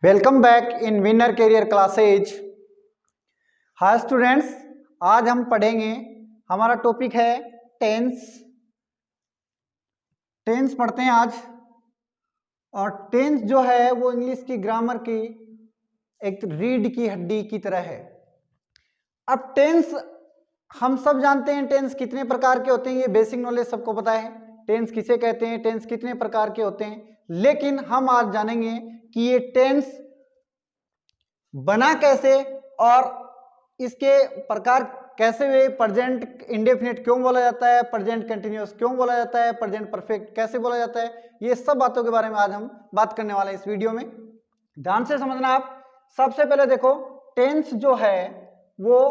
Welcome back in Winner Career Classes. Hi students, आज हम पढ़ेंगे, हमारा टॉपिक है टेंस। टेंस पढ़ते हैं आज। और टेंस जो है वो इंग्लिश की ग्रामर की एक रीढ़ की हड्डी की तरह है। अब टेंस हम सब जानते हैं, टेंस कितने प्रकार के होते हैं, ये बेसिक नॉलेज सबको पता है। टेंस किसे कहते हैं, टेंस कितने प्रकार के होते हैं, लेकिन हम आज जानेंगे कि ये टेंस बना कैसे और इसके प्रकार कैसे हुए। प्रेजेंट इंडेफिनिट क्यों बोला जाता है, प्रेजेंट कंटिन्यूअस क्यों बोला जाता है, प्रेजेंट परफेक्ट कैसे बोला जाता है, ये सब बातों के बारे में आज हम बात करने वाले हैं इस वीडियो में। ध्यान से समझना आप। सबसे पहले देखो, टेंस जो है वो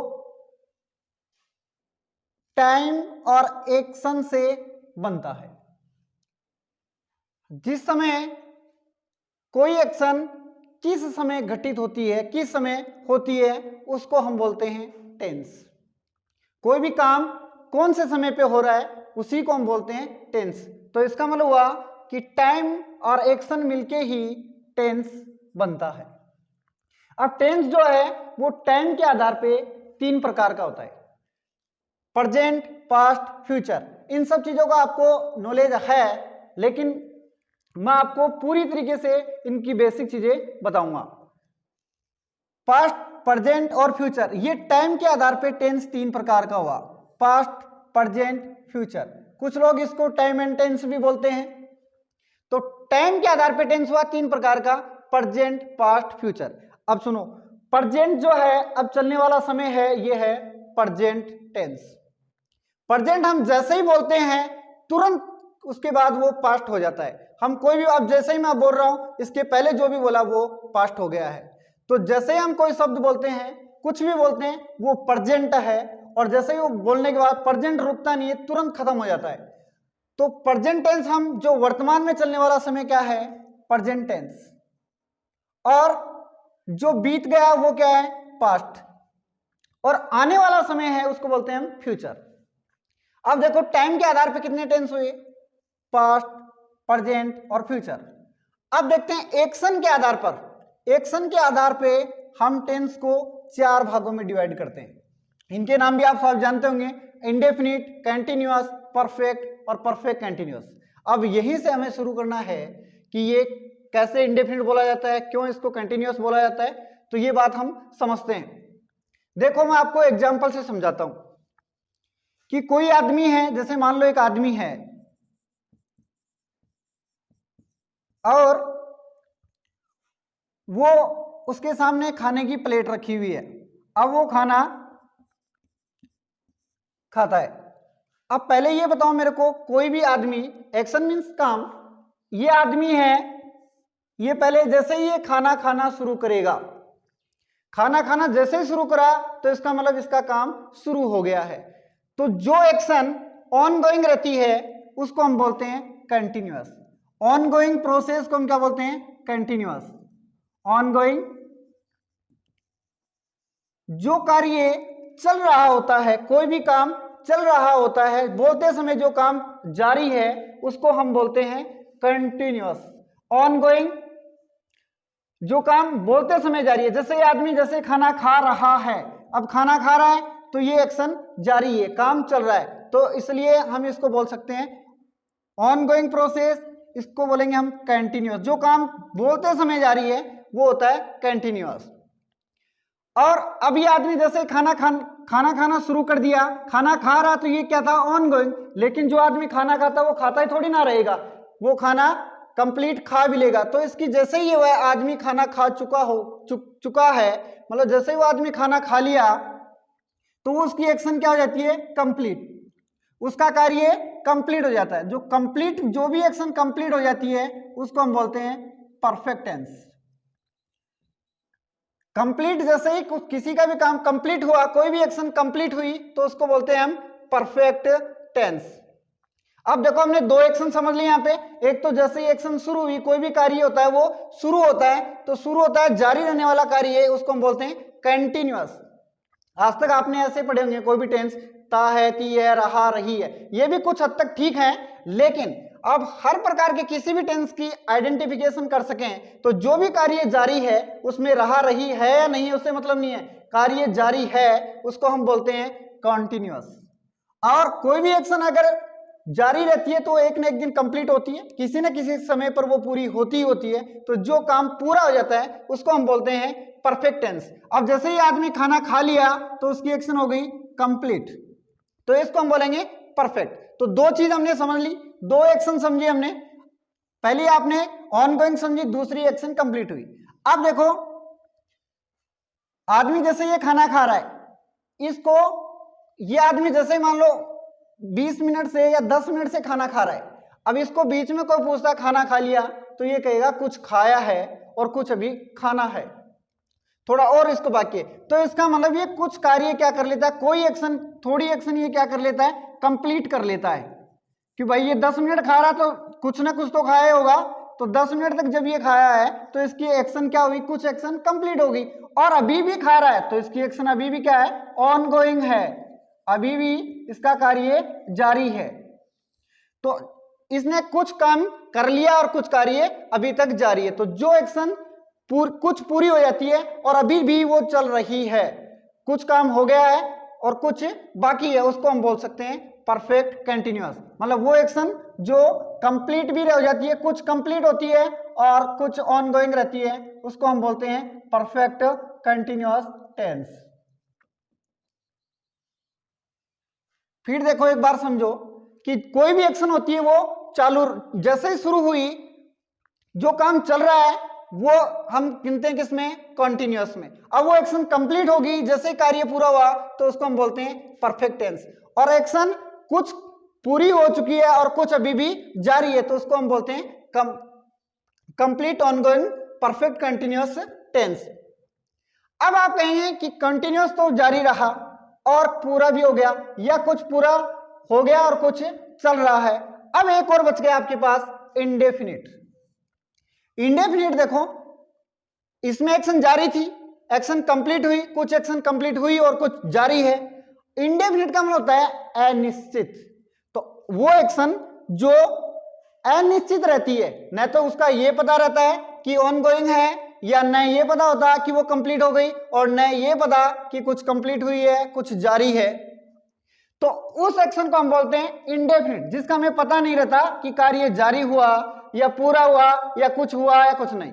टाइम और एक्शन से बनता है। जिस समय कोई एक्शन किस समय घटित होती है, किस समय होती है, उसको हम बोलते हैं टेंस। कोई भी काम कौन से समय पे हो रहा है उसी को हम बोलते हैं टेंस। तो इसका मतलब हुआ कि टाइम और एक्शन मिलके ही टेंस बनता है। अब टेंस जो है वो टाइम के आधार पे 3 प्रकार का होता है, प्रेजेंट, पास्ट, फ्यूचर। इन सब चीजों का आपको नॉलेज है, लेकिन मैं आपको पूरी तरीके से इनकी बेसिक चीजें बताऊंगा। पास्ट, प्रेजेंट और फ्यूचर, ये टाइम के आधार पे टेंस 3 प्रकार का हुआ, पास्ट, प्रेजेंट, फ्यूचर। कुछ लोग इसको टाइम एंड टेंस भी बोलते हैं। तो टाइम के आधार पे टेंस हुआ 3 प्रकार का, प्रेजेंट, पास्ट, फ्यूचर। अब सुनो, प्रेजेंट जो है अब चलने वाला समय है, ये है प्रेजेंट टेंस। प्रेजेंट हम जैसे ही बोलते हैं तुरंत उसके बाद वो पास्ट हो जाता है। हम कोई भी, अब जैसे ही मैं बोल रहा हूं इसके पहले जो भी बोला वो पास्ट हो गया है। तो जैसे ही हम कोई शब्द बोलते हैं, कुछ भी बोलते हैं, वो प्रेजेंट है। और जैसे ही वो बोलने के बाद प्रेजेंट रुकता नहीं है, तुरंत खत्म हो जाता है। तो प्रेजेंट टेंस हम जो वर्तमान में चलने वाला समय क्या है, प्रेजेंट टेंस। और जो बीत गया वो क्या है, पास्ट। और आने वाला समय है उसको बोलते हैं हम फ्यूचर। अब देखो, टाइम के आधार पे कितने टेंस हुए, पास्ट, प्रेजेंट और फ्यूचर। अब देखते हैं एक्शन के आधार पर। एक्शन के आधार पे हम टेंस को 4 भागों में डिवाइड करते हैं। इनके नाम भी आप सब जानते होंगे, इंडेफिनिट, कंटिन्यूअस, परफेक्ट और परफेक्ट कंटिन्यूअस। अब यहीं से हमें शुरू करना है कि ये कैसे इंडेफिनिट बोला जाता है, क्यों इसको कंटिन्यूअस बोला जाता है, तो ये बात हम समझते हैं। देखो, मैं आपको एग्जाम्पल से समझाता हूं कि कोई आदमी है, जैसे मान लो एक आदमी है और वो, उसके सामने खाने की प्लेट रखी हुई है। अब वो खाना खाता है। अब पहले ये बताओ मेरे को, कोई भी आदमी, एक्शन मीन्स काम, ये आदमी है, ये पहले जैसे ही ये खाना खाना शुरू करेगा, खाना खाना जैसे ही शुरू करा तो इसका मतलब इसका काम शुरू हो गया है। तो जो एक्शन ऑन गोइंग रहती है उसको हम बोलते हैं कंटिन्यूअस। ऑन गोइंग प्रोसेस को हम क्या बोलते हैं, कंटिन्यूअस। ऑन गोइंग, जो कार्य चल रहा होता है, कोई भी काम चल रहा होता है, बोलते समय जो काम जारी है उसको हम बोलते हैं कंटिन्यूअस। ऑन गोइंग, जो काम बोलते समय जारी है, जैसे आदमी जैसे खाना खा रहा है, अब खाना खा रहा है तो ये एक्शन जारी है, काम चल रहा है, तो इसलिए हम इसको बोल सकते हैं ऑन गोइंग प्रोसेस। इसको बोलेंगे हम कंटिन्यूअस। जो काम बोलते समय जारी है वो होता है कंटिन्यूअस। और अब ये आदमी जैसे खाना खाना शुरू कर दिया, खाना खा रहा, तो ये क्या था, ऑन गोइंग। लेकिन जो आदमी खाना खाता वो खाता ही थोड़ी ना रहेगा, वो खाना कंप्लीट खा भी लेगा। तो इसकी जैसे ही वह आदमी खाना खा चुका है, मतलब जैसे ही वो आदमी खाना खा लिया तो उसकी एक्शन क्या हो जाती है, कंप्लीट। उसका कार्य कंप्लीट हो जाता है। जो भी एक्शन कंप्लीट हो जाती है उसको हम बोलते हैं परफेक्ट टेंस। कंप्लीट, जैसे ही किसी का भी काम कंप्लीट हुआ, कोई भी एक्शन कंप्लीट हुई तो उसको बोलते हैं हम परफेक्ट टेंस। अब देखो, हमने 2 एक्शन समझ लिए यहाँ पे। एक तो जैसे ही एक्शन शुरू हुई, कोई भी कार्य होता है वो शुरू होता है, तो शुरू होता है जारी रहने वाला कार्य है, उसको हम बोलते हैं कंटिन्यूअस। आज तक आपने ऐसे पढ़े होंगे, कोई भी टेंस, ता है, ती है, रहा, रही है, ये भी कुछ हद तक ठीक है। लेकिन आप हर प्रकार के किसी भी टेंस की आइडेंटिफिकेशन कर सकें, तो जो भी कार्य जारी है उसमें रहा रही है या नहीं उससे मतलब नहीं है, कार्य जारी है उसको हम बोलते हैं कॉन्टिन्यूअस। और कोई भी एक्शन अगर जारी रहती है तो एक न एक दिन कंप्लीट होती है, किसी न किसी समय पर वो पूरी होती होती है, तो जो काम पूरा हो जाता है उसको हम बोलते हैं परफेक्ट टेंस। अब जैसे ही आदमी खाना खा लिया तो उसकी एक्शन हो गई कंप्लीट, तो इसको हम बोलेंगे परफेक्ट। तो दो चीज हमने समझ ली, दो एक्शन समझी हमने, पहली आपने ऑनगोइंग समझी, दूसरी एक्शन कंप्लीट हुई। अब देखो आदमी जैसे ये खाना खा रहा है, इसको ये आदमी जैसे मान लो 20 मिनट से या 10 मिनट से खाना खा रहा है, अब इसको बीच में कोई पूछता खाना खा लिया तो ये कहेगा कुछ खाया है और कुछ अभी खाना है, थोड़ा और इसको बाकी है। तो इसका मतलब ये कुछ कार्य क्या कर लेता है, कोई एक्शन थोड़ी एक्शन ये क्या कर लेता है, कंप्लीट कर लेता है। कि भाई ये 10 मिनट खा रहा तो कुछ ना कुछ तो खाया होगा, तो 10 मिनट तक जब ये खाया है तो इसकी एक्शन क्या हुई, कुछ एक्शन कंप्लीट होगी। और अभी भी खा रहा है तो इसकी एक्शन अभी भी क्या है, ऑनगोइंग है, अभी भी इसका कार्य जारी है। तो इसने कुछ काम कर लिया और कुछ कार्य अभी तक जारी है। तो जो एक्शन कुछ पूरी हो जाती है और अभी भी वो चल रही है, कुछ काम हो गया है और कुछ बाकी है, उसको हम बोल सकते हैं परफेक्ट कंटिन्यूअस। मतलब वो एक्शन जो कंप्लीट भी हो जाती है, कुछ कंप्लीट होती है और कुछ ऑनगोइंग रहती है, उसको हम बोलते हैं परफेक्ट कंटिन्यूअस टेंस। फिर देखो एक बार समझो कि कोई भी एक्शन होती है वो चालू, जैसे ही शुरू हुई जो काम चल रहा है वो हम गिनते हैं किसमें, कॉन्टिन्यूअस में। अब वो एक्शन कंप्लीट होगी, जैसे कार्य पूरा हुआ तो उसको हम बोलते हैं परफेक्ट टेंस। और एक्शन कुछ पूरी हो चुकी है और कुछ अभी भी जारी है तो उसको हम बोलते हैं complete ongoing perfect continuous tense. अब आप कहेंगे कि कंटिन्यूअस तो जारी रहा और पूरा भी हो गया, या कुछ पूरा हो गया और कुछ चल रहा है। अब एक और बच गया आपके पास, इंडेफिनिट। इंडेफिनिट देखो इसमें एक्शन जारी थी, एक्शन कंप्लीट हुई, कुछ एक्शन कंप्लीट हुई और कुछ जारी है। इंडेफिनिट का मतलब होता है अनिश्चित। तो वो एक्शन जो अनिश्चित रहती है, न तो उसका ये पता रहता है कि ऑनगोइंग है, या न ये पता होता कि वो कंप्लीट हो गई, और न ये पता कि कुछ कंप्लीट हुई है कुछ जारी है, तो उस एक्शन को हम बोलते हैं इंडेफिनिट, जिसका हमें पता नहीं रहता कि कार्य जारी हुआ या पूरा हुआ या कुछ हुआ या कुछ नहीं।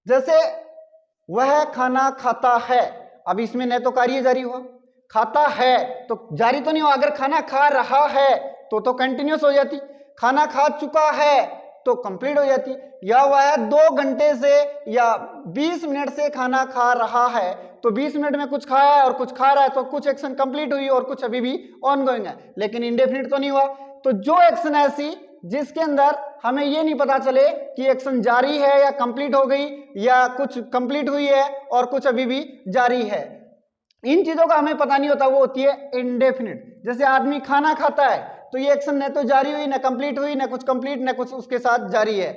जैसे वह खाना खाता है, अब इसमें न तो कार्य जारी हुआ, खाता है तो जारी तो नहीं हुआ। अगर खाना खा रहा है तो कंटिन्यूअस हो जाती, खाना खा चुका है तो कंप्लीट हो जाती, या वह 2 घंटे से या 20 मिनट से खाना खा रहा है तो 20 मिनट में कुछ खाया है और कुछ खा रहा है तो कुछ एक्शन कंप्लीट हुई और कुछ अभी भी ऑनगोइंग है, लेकिन इंडेफिनिट तो नहीं हुआ। तो जो एक्शन ऐसी जिसके अंदर हमें ये नहीं पता चले कि एक्शन जारी है या कंप्लीट हो गई, या कुछ कंप्लीट हुई है और कुछ अभी भी जारी है, इन चीजों का हमें पता नहीं होता, वो होती है इंडेफिनिट। जैसे आदमी खाना खाता है तो ये एक्शन न तो जारी हुई, न कंप्लीट हुई, न कुछ कंप्लीट, न कुछ उसके साथ जारी है,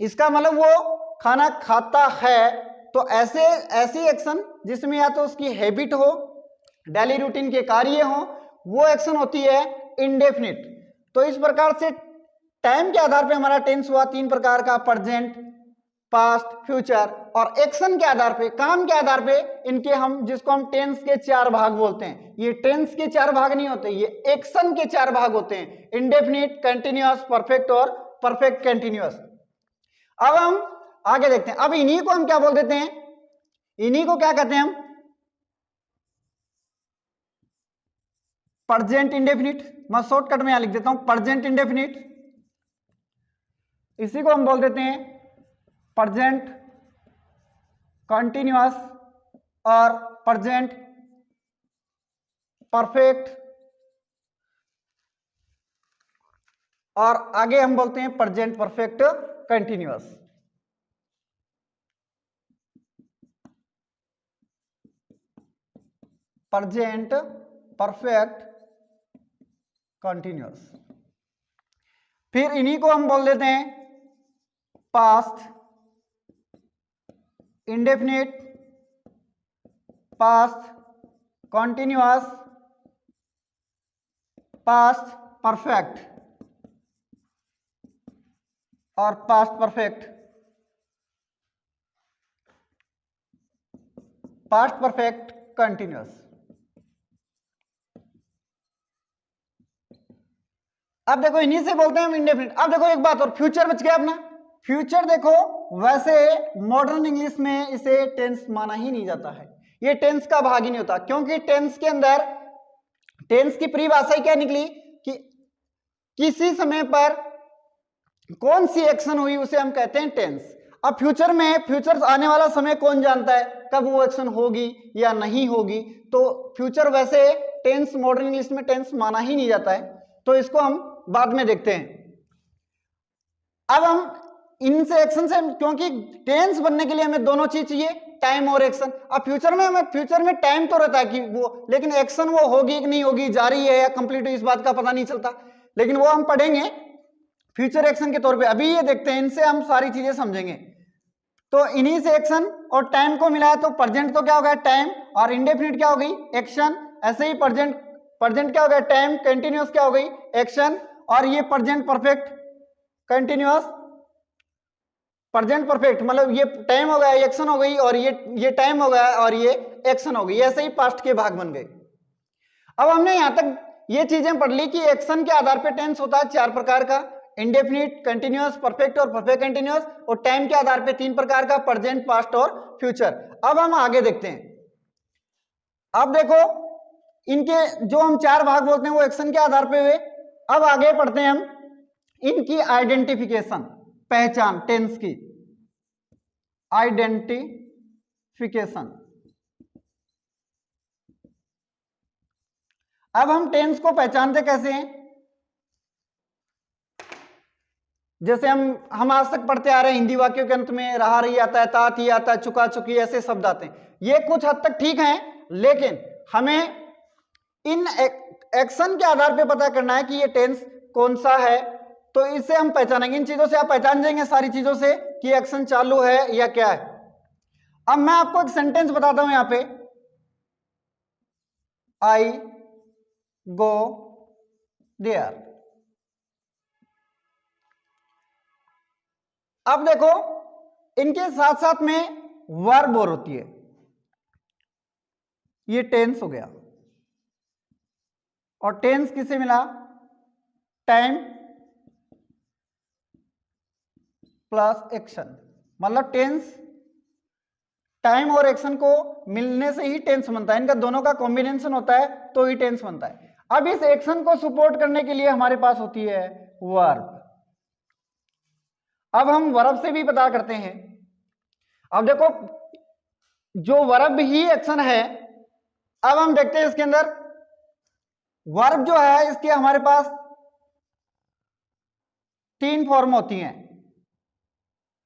इसका मतलब वो खाना खाता है। तो ऐसी एक्शन जिसमें या तो उसकी हैबिट हो, डेली रूटीन के कार्य हो, वो एक्शन होती है इंडेफिनिट। तो इस प्रकार से टाइम के आधार पे हमारा टेंस हुआ 3 प्रकार का, प्रेजेंट, पास्ट, फ्यूचर, और एक्शन के आधार पे, काम के आधार पे इनके हम, जिसको हम टेंस के 4 भाग बोलते हैं। ये टेंस के 4 भाग नहीं होते, ये एक्शन के 4 भाग होते हैं, इंडेफिनिट, कंटिन्यूअस, परफेक्ट और परफेक्ट कंटिन्यूअस। अब हम आगे देखते हैं। अब इन्हीं को हम क्या बोल देते हैं, इन्हीं को क्या कहते हैं हम, प्रेजेंट इंडेफिनिट। मैं शॉर्टकट में यहां लिख देता हूं प्रेजेंट इंडेफिनिट, इसी को हम बोल देते हैं प्रेजेंट कंटिन्यूअस और प्रेजेंट परफेक्ट, और आगे हम बोलते हैं present perfect continuous. Present perfect continuous. फिर इन्हीं को हम बोल देते हैं past indefinite, past continuous, past perfect. और past perfect, past perfect continuous. अब देखो इन्हीं से बोलते हैं हम इंडेफिनिट। अब देखो एक बात और, फ्यूचर बच गया अपना। फ्यूचर देखो वैसे मॉडर्न इंग्लिश में इसे टेंस माना ही नहीं जाता है, ये टेंस का भाग ही नहीं होता, क्योंकि टेंस के अंदर टेंस की परिभाषा ही क्या निकली कि किसी समय पर कौन सी एक्शन हुई उसे हम कहते हैं टेंस। अब फ्यूचर में, फ्यूचर आने वाला समय कौन जानता है कब वो एक्शन होगी या नहीं होगी, तो फ्यूचर वैसे टेंस मॉडर्न इंग्लिश में टेंस माना ही नहीं जाता है, तो इसको हम बाद में देखते हैं। अब हम इनसे एक्शन से, क्योंकि टेंस बनने के लिए हमें दोनों चीज चाहिए, टाइम और एक्शन। अब फ्यूचर में हमें, फ्यूचर में टाइम तो रहता है कि वो, लेकिन एक्शन वो होगी कि नहीं होगी, जारी है या कंप्लीट है, इस बात का पता नहीं चलता, लेकिन वो हम पढ़ेंगे फ्यूचर एक्शन के तौर पे। अभी ये देखते हैं, इनसे हम सारी चीजें समझेंगे। तो इन्हीं से एक्शन और टाइम को मिलाया तो प्रेजेंट तो क्या हो गया टाइम, और इंडेफिनिट क्या हो गई एक्शन। ऐसे ही प्रेजेंट, प्रेजेंट क्या हो गया टाइम, कंटिन्यूअस क्या हो गई एक्शन, और ये present perfect continuous, present perfect मतलब ये टाइम हो गया एक्शन हो गई, और ये टाइम हो गया और ये एक्शन हो गई। ऐसे ही पास्ट के भाग बन गए। अब हमने यहां तक ये चीजें पढ़ ली कि एक्शन के आधार पर टेंस होता है 4 प्रकार का, इंडेफिनिट, कंटिन्यूअस, परफेक्ट और परफेक्ट कंटिन्यूअस, और टाइम के आधार पे 3 प्रकार का, प्रेजेंट, पास्ट और फ्यूचर। अब हम आगे देखते हैं। अब देखो इनके जो हम 4 भाग बोलते हैं वो एक्शन के आधार पे हुए। अब आगे पढ़ते हैं हम इनकी आइडेंटिफिकेशन, पहचान, टेंस की आइडेंटिफिकेशन। अब हम टेंस को पहचानते कैसे हैं, जैसे हम आज तक पढ़ते आ रहे हैं हिंदी वाक्यों के अंत में रहा रही आता है, तात ही आता है, चुका चुकी, ऐसे शब्द आते हैं। ये कुछ हद तक ठीक हैं, लेकिन हमें इन एक्शन के आधार पे पता करना है कि ये टेंस कौन सा है, तो इससे हम पहचानेंगे। इन चीजों से आप पहचान जाएंगे सारी चीजों से कि एक्शन चालू है या क्या है। अब मैं आपको एक सेंटेंस बताता हूं यहां पे, आई गो देयर। अब देखो इनके साथ साथ में वर्ब और होती है, ये टेंस हो गया, और टेंस किसे मिला, टाइम प्लस एक्शन, मतलब टेंस टाइम और एक्शन को मिलने से ही टेंस बनता है, इनका दोनों का कॉम्बिनेशन होता है तो ही टेंस बनता है। अब इस एक्शन को सपोर्ट करने के लिए हमारे पास होती है वर्ब। अब हम वर्ब से भी पता करते हैं। अब देखो जो वर्ब ही एक्शन है, अब हम देखते हैं इसके अंदर वर्ब जो है इसके हमारे पास 3 फॉर्म होती हैं।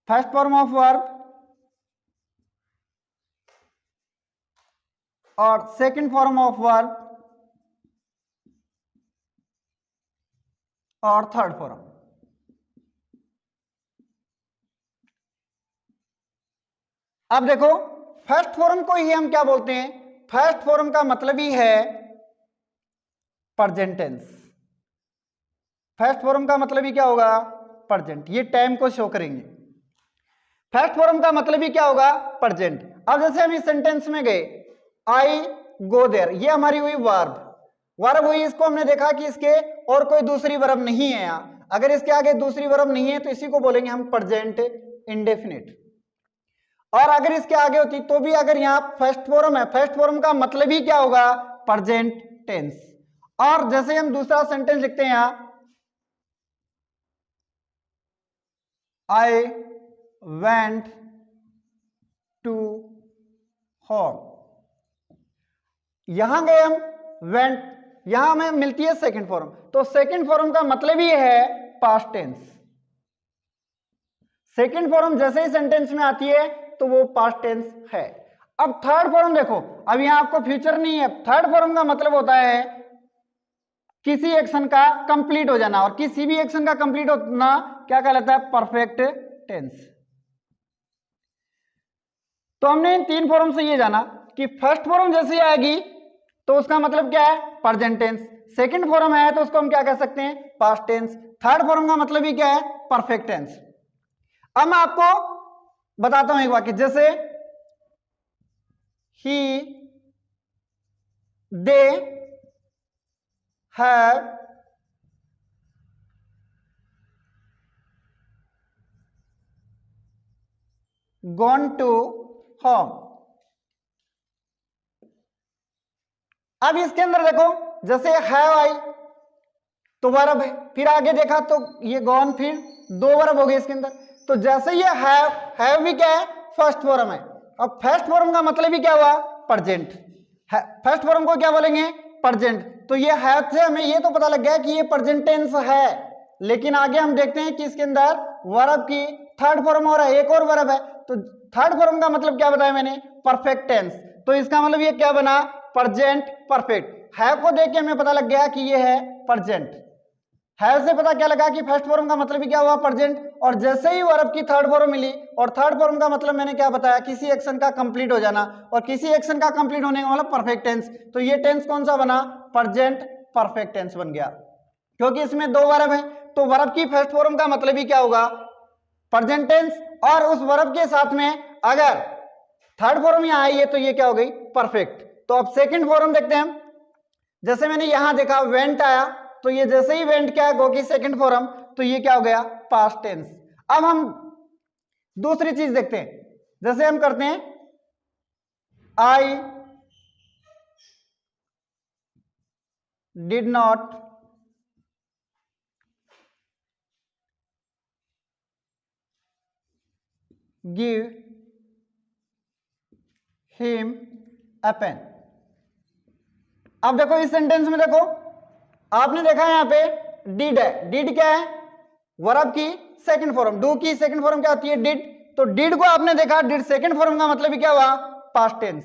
फर्स्ट फॉर्म ऑफ वर्ब और सेकंड फॉर्म ऑफ वर्ब और थर्ड फॉर्म। अब देखो फर्स्ट फॉर्म को ही हम क्या बोलते हैं, फर्स्ट फॉर्म का मतलब ही है प्रेजेंट टेंस। फर्स्ट फॉर्म का मतलब ही क्या होगा, प्रेजेंट, ये टाइम को शो करेंगे। फर्स्ट फॉर्म का मतलब ही क्या होगा, प्रेजेंट। अब जैसे हम इस सेंटेंस में गए आई गो देयर, ये हमारी हुई वर्ब, वर्ब हुई, इसको हमने देखा कि इसके और कोई दूसरी वर्ब नहीं है यहाँ। अगर इसके आगे दूसरी वर्ब नहीं है तो इसी को बोलेंगे हम प्रेजेंट इंडेफिनिट। और अगर इसके आगे होती तो भी, अगर यहाँ फर्स्ट फॉर्म है, फर्स्ट फॉर्म का मतलब ही क्या होगा, प्रेजेंट टेंस। और जैसे हम दूसरा सेंटेंस लिखते हैं यहां, आई वेंट टू होम, यहां गए हम वेंट, यहां हमें मिलती है सेकंड फॉर्म, तो सेकंड फॉर्म का मतलब ही है पास्ट टेंस। सेकंड फॉर्म जैसे ही सेंटेंस में आती है तो वो पास्ट टेंस है। अब थर्ड फॉर्म देखो, अब यहां आपको फ्यूचर नहीं है, थर्ड फॉर्म का मतलब होता है किसी एक्शन का कंप्लीट हो जाना, और किसी भी एक्शन का कंप्लीट होना क्या कहलाता है, परफेक्ट टेंस। तो हमने इन 3 फॉर्म से ये जाना कि फर्स्ट फॉर्म जैसी आएगी तो उसका मतलब क्या है, प्रेजेंट टेंस। सेकंड फॉर्म है तो उसको हम क्या कह सकते हैं, पास्ट टेंस। थर्ड फॉर्म का मतलब ही क्या है, परफेक्ट टेंस। अब मैं आपको बताता हूं एक वाक्य, जैसे ही they have gone to home. अब इसके अंदर देखो, जैसे हैव आई तो वर्ब है, फिर आगे देखा तो ये गॉन, फिर दो वर्ब हो गए इसके अंदर। तो जैसे ये हैव भी क्या है, फर्स्ट फॉर्म है। अब फर्स्ट फॉर्म का मतलब ही क्या हुआ, प्रेजेंट। फर्स्ट फॉर्म को क्या बोलेंगे, प्रेजेंट। तो ये हैव से हमें ये तो पता लग गया कि ये प्रेजेंट टेंस है, लेकिन आगे हम देखते हैं कि इसके अंदर वर्ब की थर्ड फॉर्म हो रहा है, एक और वर्ब है। तो थर्ड फॉर्म का मतलब क्या बताया मैंने, परफेक्ट टेंस। तो इसका मतलब ये क्या बना, प्रेजेंट परफेक्ट। हैव को देख के हमें पता लग गया कि ये है प्रेजेंट। हैव से पता क्या लगा कि फर्स्ट फॉर्म का मतलब ही क्या हुआ, प्रेजेंट। और जैसे ही वर्ब की थर्ड फॉर्म मिली, और थर्ड फॉर्म का मतलब मैंने क्या बताया, किसी एक्शन का कंप्लीट हो जाना, और किसी एक्शन का कंप्लीट होने का मतलब परफेक्ट टेंस। तो ये टेंस कौन सा बना, प्रेजेंट परफेक्ट टेंस बन गया, क्योंकि इसमें दो वर्ब है। तो वर्ब की फर्स्ट फॉर्म का मतलब ही क्या होगा, प्रेजेंट टेंस। और उस वर्ब के साथ में अगर थर्ड फॉर्म यहां आई है तो ये क्या हो गई, परफेक्ट। तो अब सेकंड फॉर्म देखते हैं हम। जैसे मैंने यहां देखा वेंट आया, तो ये जैसे ही वेंट क्या है, गो की सेकंड फॉर्म, तो ये क्या हो गया, पास्ट टेंस। अब हम दूसरी चीज देखते हैं, जैसे हम करते हैं I did not give him a pen. अब देखो इस सेंटेंस में देखो, आपने देखा यहां पे डिड है, डिड क्या है, वर्ब की सेकंड फॉर्म, डू की सेकंड फॉर्म क्या होती है, डिड। तो डिड को आपने देखा, डिड सेकंड फॉर्म का मतलब ही क्या हुआ, पास्ट टेंस।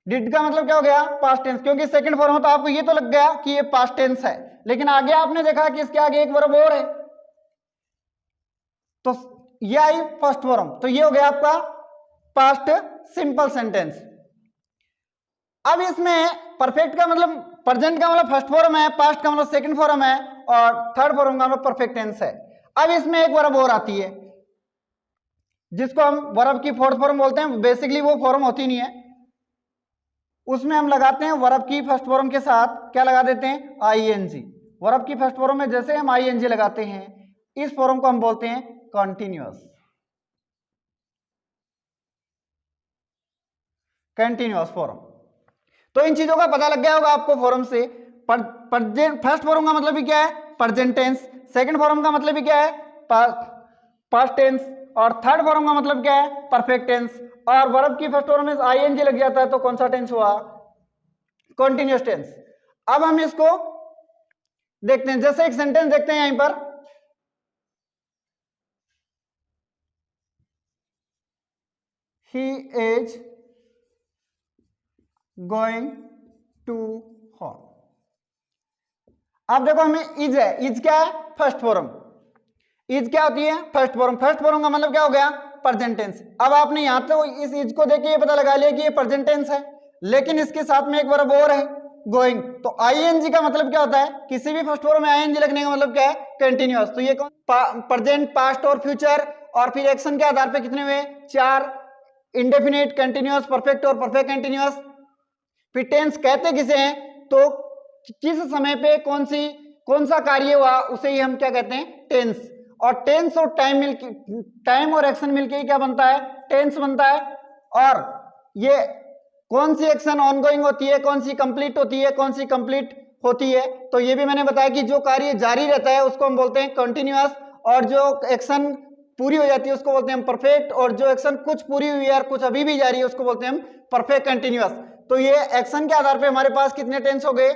डिड का मतलब क्या हो गया, पास्ट टेंस, क्योंकि सेकंड फॉर्म हो तो आपको ये तो लग गया कि ये पास्ट टेंस है। लेकिन आगे आपने देखा कि इसके आगे एक वर्ब और है, तो ये आई फर्स्ट फॉर्म, तो ये हो गया आपका पास्ट सिंपल सेंटेंस। अब इसमें परफेक्ट का मतलब, प्रेजेंट का मतलब फर्स्ट फॉर्म है, पास्ट का मतलब सेकंड फॉर्म है, और थर्ड फॉर्म का मतलब परफेक्ट टेंस है। अब इसमें एक वर्ब और आती है, जिसको हम वर्ब की फोर्थ फॉर्म बोलते हैं। बेसिकली वो फॉर्म होती नहीं है, उसमें हम लगाते हैं वर्ब की फर्स्ट फॉर्म के साथ क्या लगा देते हैं, आईएनजी। वर्ब की फर्स्ट फॉर्म में जैसे हम आईएनजी लगाते हैं, इस फॉर्म को हम बोलते हैं कॉन्टिन्यूअस, कंटिन्यूअस फॉर्म। तो इन चीजों का पता लग गया होगा आपको फॉर्म से। फर्स्ट फॉर्म का मतलब ही क्या है, प्रेजेंट टेंस। सेकंड फॉर्म का मतलब ही क्या है, पास्ट टेंस। और थर्ड फॉर्म का मतलब क्या है, परफेक्ट टेंस। और वर्ब की फर्स्ट फॉर्म में आईएनजी लग जाता है तो कौन सा टेंस हुआ, कॉन्टिन्यूअस टेंस। अब हम इसको देखते हैं, जैसे एक सेंटेंस देखते हैं यहीं पर, he is going to home. अब देखो हमें इज है, इज क्या है, फर्स्ट फॉर्म। इज क्या होती है, फर्स्ट फॉर्म। फर्स्ट फॉर्म का मतलब क्या हो गया, प्रेजेंट टेंस। अब आपने यहां तो इस इज को देख के ये पता लगा लिया कि ये प्रेजेंट टेंस है, लेकिन इसके साथ में एक वर्ब और है, गोइंग। तो आईएनजी का मतलब क्या होता है, किसी भी फर्स्ट फॉर्म में आईएनजी लगने का मतलब क्या है, कंटिन्यूअस। तो ये कौन, प्रेजेंट, पास्ट और फ्यूचर, और फिर एक्शन के आधार पे कितने हुए, 4, इंडेफिनिट, कंटिन्यूअस, परफेक्ट और परफेक्ट कंटिन्यूअस। फिर टेंस कहते किसे हैं, तो किस समय पे कौन सा कार्य हुआ उसे ही हम क्या कहते हैं, टेंस। और टेंस और टाइम और एक्शन मिलके क्या बनता है, टेंस बनता है। और ये कौन सी एक्शन ऑनगोइंग होती है, कौन सी कंप्लीट होती है, कौन सी कंप्लीट होती है। तो ये भी मैंने बताया कि जो कार्य जारी रहता है उसको हम बोलते हैं कंटिन्यूअस, और जो एक्शन पूरी हो जाती है उसको बोलते हैं हम परफेक्ट, और जो एक्शन कुछ पूरी हुई है और कुछ अभी भी जारी है उसको बोलते हैं हम परफेक्ट कंटिन्यूअस। तो ये एक्शन के आधार पे हमारे पास कितने टेंस हो गए,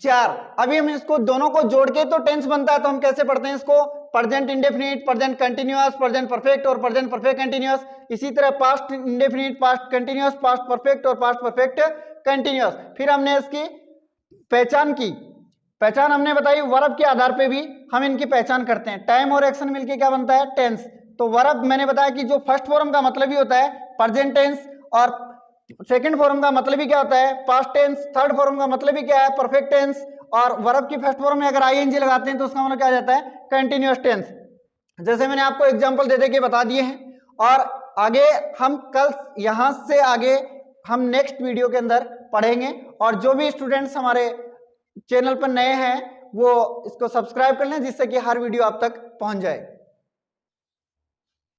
4। अभी हम इसको दोनों को जोड़ के तो टेंस बनता है, तो हम कैसे पढ़ते हैं इसको, present indefinite, present continuous, present perfect और प्रेजेंट परफेक्ट कंटिन्यूअस। इसी तरह past indefinite, past continuous, past perfect और पास्ट परफेक्ट कंटिन्यूअस। फिर हमने इसकी पहचान हमने बताई, वर्ब के आधार पे भी हम इनकी पहचान करते हैं। टाइम और एक्शन मिलके क्या बनता है, टेंस। तो वर्ब मैंने बताया कि जो फर्स्ट फॉर्म का मतलब ही होता है प्रेजेंट टेंस, और सेकंड फॉर्म का मतलब ही क्या होता है, पास्ट टेंस। थर्ड फॉर्म का मतलब ही क्या है, परफेक्ट टेंस। और वर्ब की फर्स्ट फॉर्म में अगर आईएनजी लगाते हैं तो उसका मतलब क्या आ जाता है, कंटिन्यूअस टेंस। जैसे मैंने आपको एग्जाम्पल दे के बता दिए हैं, और आगे हम कल यहां से आगे हम नेक्स्ट वीडियो के अंदर पढ़ेंगे। और जो भी स्टूडेंट्स हमारे चैनल पर नए हैं वो इसको सब्सक्राइब कर लें, जिससे कि हर वीडियो आप तक पहुंच जाए।